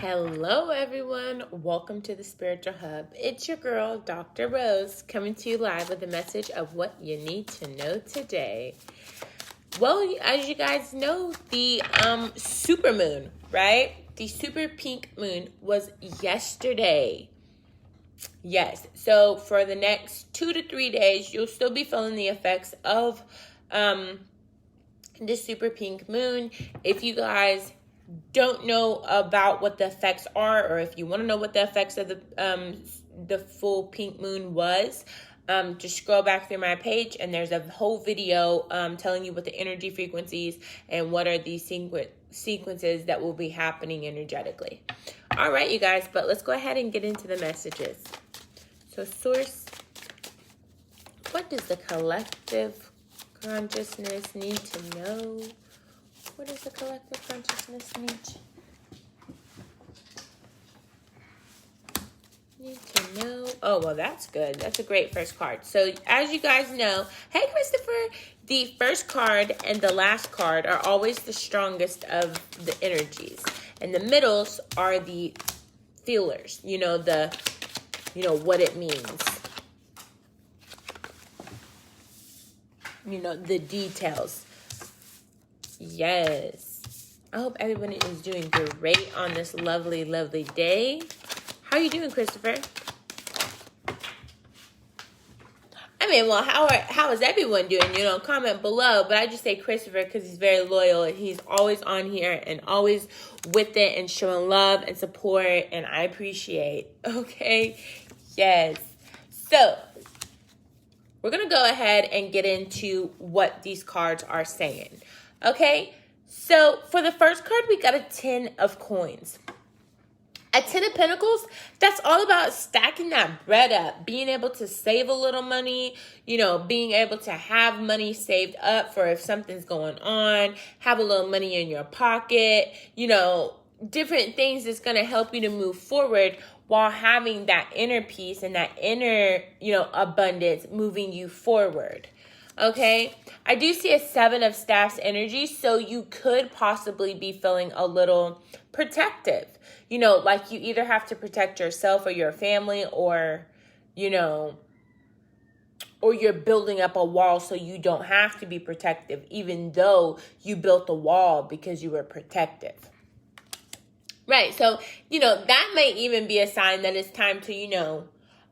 Hello, everyone. Welcome to the Spiritual Hub. It's your girl, Dr. Rose, coming to you live with a message of what you need to know today. Well, as you guys know, the supermoon, right? The super pink moon was yesterday. Yes. So for the next 2 to 3 days, you'll still be feeling the effects of the super pink moon. If you guys don't know about what the effects are, or if you want to know what the effects of the full pink moon was, just scroll back through my page and there's a whole video telling you what the energy frequencies and what are these sequences that will be happening energetically. All right, you guys, but let's go ahead and get into the messages. So source, what does the collective consciousness need to know? What does the collective consciousness need to know? Oh, well, that's good. That's a great first card. So as you guys know, hey, Christopher, the first card and the last card are always the strongest of the energies. And the middles are the feelers, what it means. The details. Yes. I hope everyone is doing great on this lovely, lovely day. How are you doing, Christopher? Well, how is everyone doing? Comment below. But I just say Christopher because he's very loyal and he's always on here and always with it and showing love and support, and I appreciate. Okay? Yes. So, we're going to go ahead and get into what these cards are saying. Okay, so for the first card, we got a 10 of coins. A 10 of Pentacles, that's all about stacking that bread up, being able to save a little money, being able to have money saved up for if something's going on, have a little money in your pocket, different things that's going to help you to move forward while having that inner peace and that inner, abundance moving you forward. Okay, I do see a 7 of staffs energy, so you could possibly be feeling a little protective. Like you either have to protect yourself or your family, or you're building up a wall so you don't have to be protective, even though you built a wall because you were protective. Right, so, that may even be a sign that it's time to,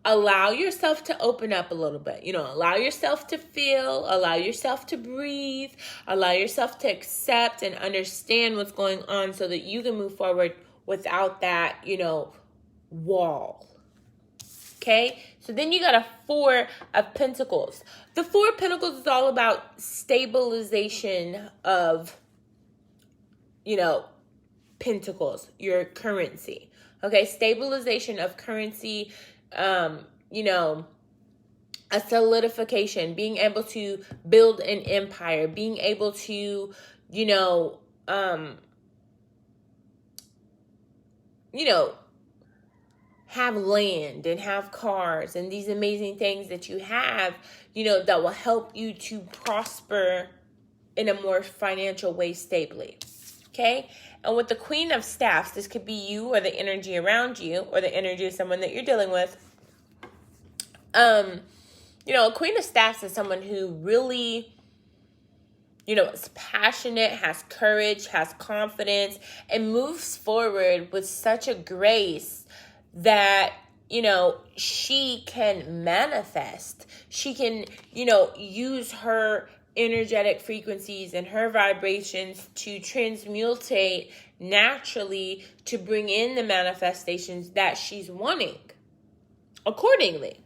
allow yourself to open up a little bit, allow yourself to feel, allow yourself to breathe, allow yourself to accept and understand what's going on so that you can move forward without that, wall. Okay, so then you got a 4 of Pentacles. The 4 of Pentacles is all about stabilization of, Pentacles, your currency. Okay, stabilization of currency, a solidification, being able to build an empire, being able to, have land and have cars and these amazing things that you have, that will help you to prosper in a more financial way stably. Okay, and with the Queen of Staffs, this could be you or the energy around you or the energy of someone that you're dealing with. A Queen of Staffs is someone who really, is passionate, has courage, has confidence, and moves forward with such a grace that, she can manifest. She can, use her energetic frequencies and her vibrations to transmutate naturally to bring in the manifestations that she's wanting accordingly.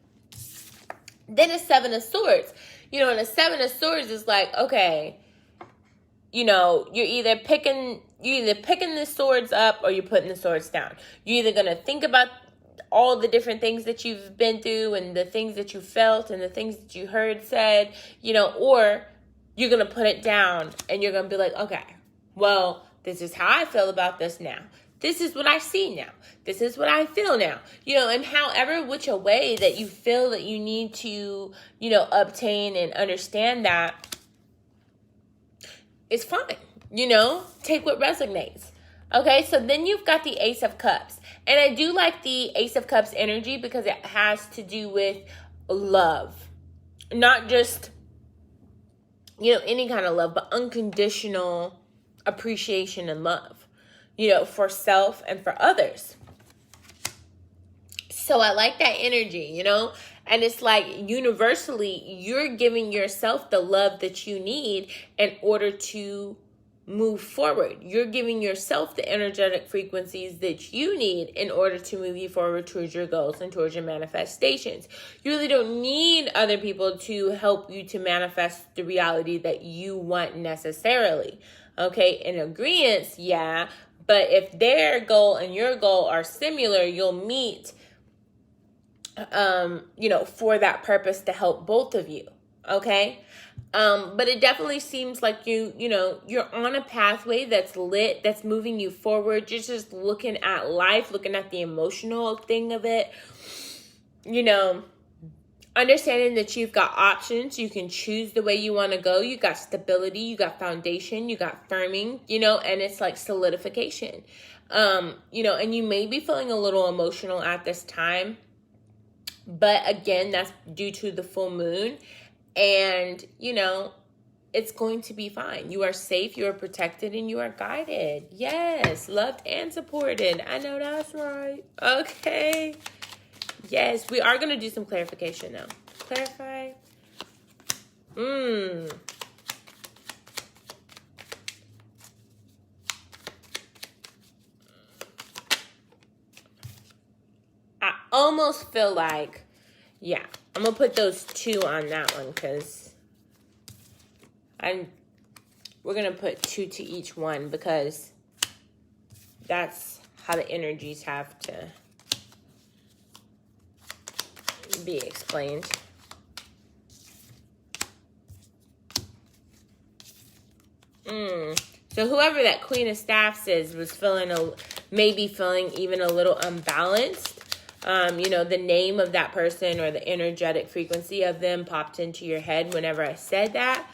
Then a 7 of Swords, and a 7 of Swords is like, okay, you're either picking the swords up or you're putting the swords down. You're either going to think about all the different things that you've been through and the things that you felt and the things that you heard said, or you're going to put it down and you're going to be like, okay, well, this is how I feel about this now. This is what I see now. This is what I feel now. And however which a way that you feel that you need to, obtain and understand that, it's fine. Take what resonates. Okay, so then you've got the Ace of Cups. And I do like the Ace of Cups energy because it has to do with love. Not just, any kind of love, but unconditional appreciation and love, for self and for others. So I like that energy, and it's like universally you're giving yourself the love that you need in order to move forward. You're giving yourself the energetic frequencies that you need in order to move you forward towards your goals and towards your manifestations. You really don't need other people to help you to manifest the reality that you want necessarily. Okay, in agreement, yeah, but if their goal and your goal are similar, you'll meet for that purpose to help both of you. Okay. But it definitely seems like you're on a pathway that's lit, that's moving you forward. You're just looking at life, looking at the emotional thing of it, understanding that you've got options. You can choose the way you want to go. You got stability, you got foundation, you got firming, and it's like solidification. And you may be feeling a little emotional at this time. But again, that's due to the full moon. And, it's going to be fine. You are safe, you are protected, and you are guided. Yes, loved and supported. I know that's right. Okay. Yes, we are going to do some clarification now. Clarify. I almost feel like, yeah, I'm going to put those 2 on that one because we're going to put 2 to each one because that's how the energies have to be explained. So whoever that Queen of Staffs is was maybe feeling even a little unbalanced. The name of that person or the energetic frequency of them popped into your head whenever I said that.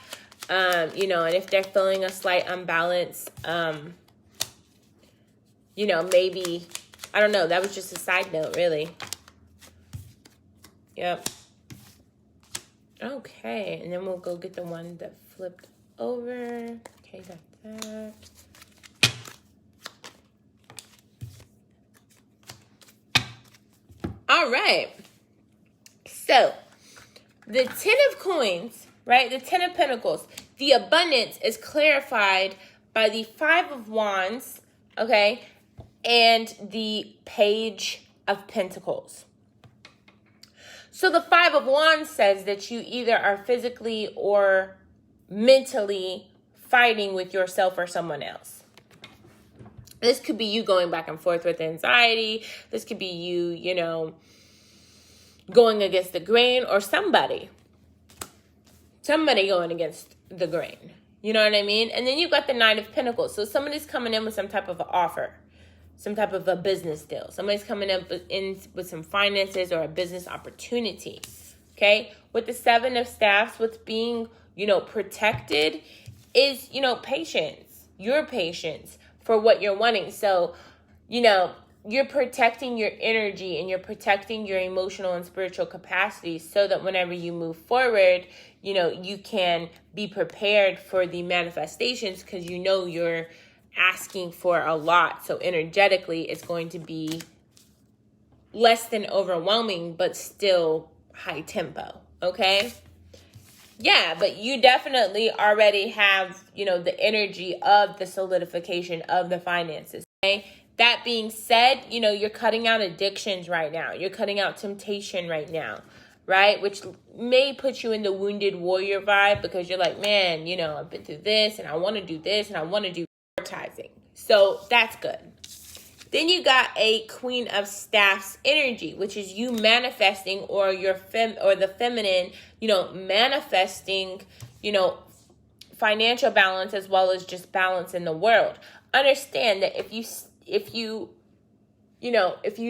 And if they're feeling a slight unbalance, maybe, I don't know, that was just a side note, really. Yep. Okay, and then we'll go get the one that flipped over. Okay, got that. All right. So, the 10 of coins, right? The 10 of pentacles. The abundance is clarified by the 5 of wands, okay? And the page of pentacles. So, the 5 of wands says that you either are physically or mentally fighting with yourself or someone else. This could be you going back and forth with anxiety. This could be you, going against the grain, or somebody going against the grain. You know what I mean? And then you've got the 9 of Pentacles. So somebody's coming in with some type of an offer, some type of a business deal. Somebody's coming in with some finances or a business opportunity. Okay? With the 7 of Staffs, what's being, protected is, patience. Your patience for what you're wanting. So, you're protecting your energy and you're protecting your emotional and spiritual capacity so that whenever you move forward, you can be prepared for the manifestations because you're asking for a lot. So energetically, it's going to be less than overwhelming, but still high tempo. Okay? Yeah, but you definitely already have, the energy of the solidification of the finances. Okay? That being said, you're cutting out addictions right now. You're cutting out temptation right now, right? Which may put you in the wounded warrior vibe because you're like, man, I've been through this and I want to do this and I want to do advertising. So that's good. Then you got a Queen of Staffs energy, which is you manifesting or the feminine, manifesting, financial balance as well as just balance in the world. Understand that if you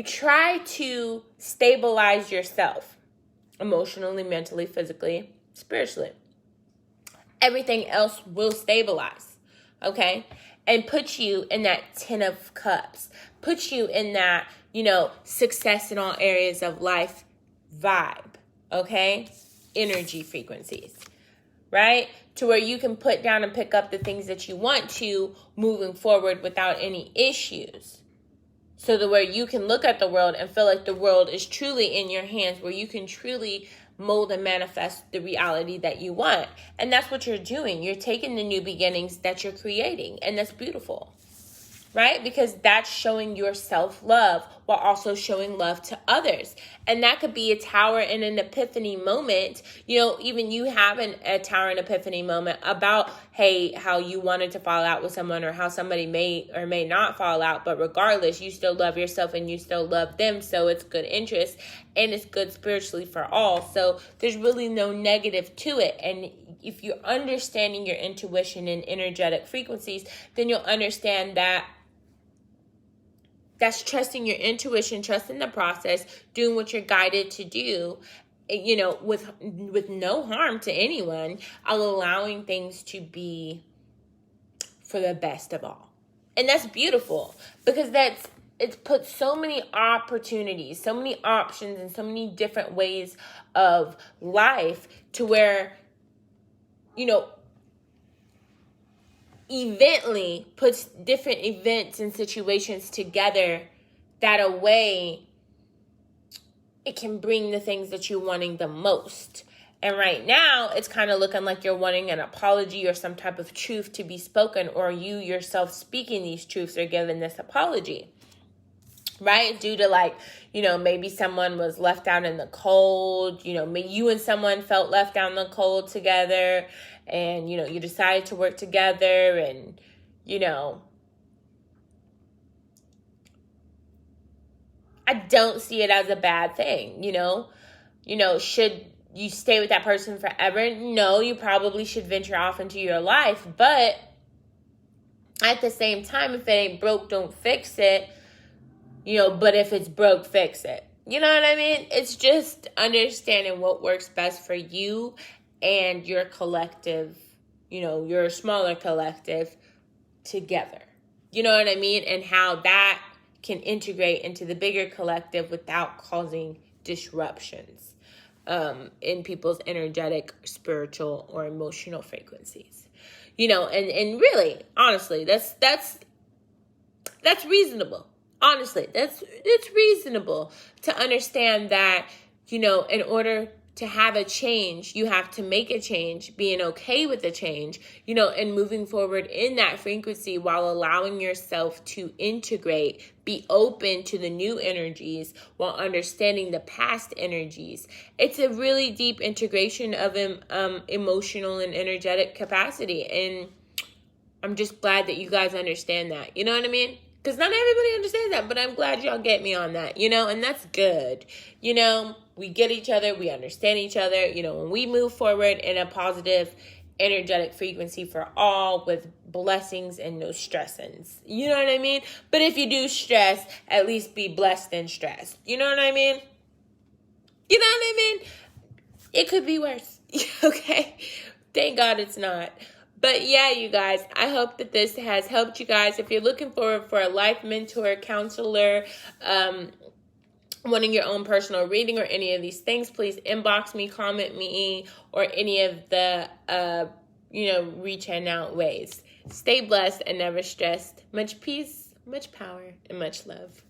try to stabilize yourself emotionally, mentally, physically, spiritually, everything else will stabilize. Okay? and put you in that 10 of cups, put you in that, success in all areas of life vibe, okay? Energy frequencies, right? To where you can put down and pick up the things that you want to moving forward without any issues. So that where you can look at the world and feel like the world is truly in your hands, where you can truly mold and manifest the reality that you want. And that's what you're doing. You're taking the new beginnings that you're creating. And that's beautiful, right? Because that's showing your self-love while also showing love to others. And that could be a tower and an epiphany moment. Even you having a tower and epiphany moment about, hey, how you wanted to fall out with someone, or how somebody may or may not fall out. But regardless, you still love yourself and you still love them. So it's good interest and it's good spiritually for all. So there's really no negative to it. And if you're understanding your intuition and energetic frequencies, then you'll understand that that's trusting your intuition, trusting the process, doing what you're guided to do, with no harm to anyone, allowing things to be for the best of all. And that's beautiful, because it's put so many opportunities, so many options, and so many different ways of life to where, evently puts different events and situations together that a way it can bring the things that you're wanting the most. And right now, it's kind of looking like you're wanting an apology or some type of truth to be spoken, or you yourself speaking these truths or giving this apology, right? Due to maybe someone was left out in the cold, maybe you and someone felt left out in the cold together, and, you decided to work together, and, I don't see it as a bad thing, should you stay with that person forever? No, you probably should venture off into your life, but at the same time, if it ain't broke, don't fix it, but if it's broke, fix it. You know what I mean? It's just understanding what works best for you and your collective, your smaller collective together. You know what I mean? And how that can integrate into the bigger collective without causing disruptions in people's energetic, spiritual, or emotional frequencies. And really, honestly, that's reasonable. Honestly, it's reasonable to understand that, in order to have a change, you have to make a change, being okay with the change, and moving forward in that frequency while allowing yourself to integrate, be open to the new energies while understanding the past energies. It's a really deep integration of emotional and energetic capacity. And I'm just glad that you guys understand that. You know what I mean? Because not everybody understands that, but I'm glad y'all get me on that, and that's good. We get each other, we understand each other, when we move forward in a positive energetic frequency for all, with blessings and no stressings. You know what I mean? But if you do stress, at least be blessed and stressed. You know what I mean? You know what I mean? It could be worse. Okay? Thank God it's not. But yeah, you guys, I hope that this has helped you guys. If you're looking for a life mentor, counselor, wanting your own personal reading or any of these things, please inbox me, comment me, or any of the, reach and out ways. Stay blessed and never stressed. Much peace, much power, and much love.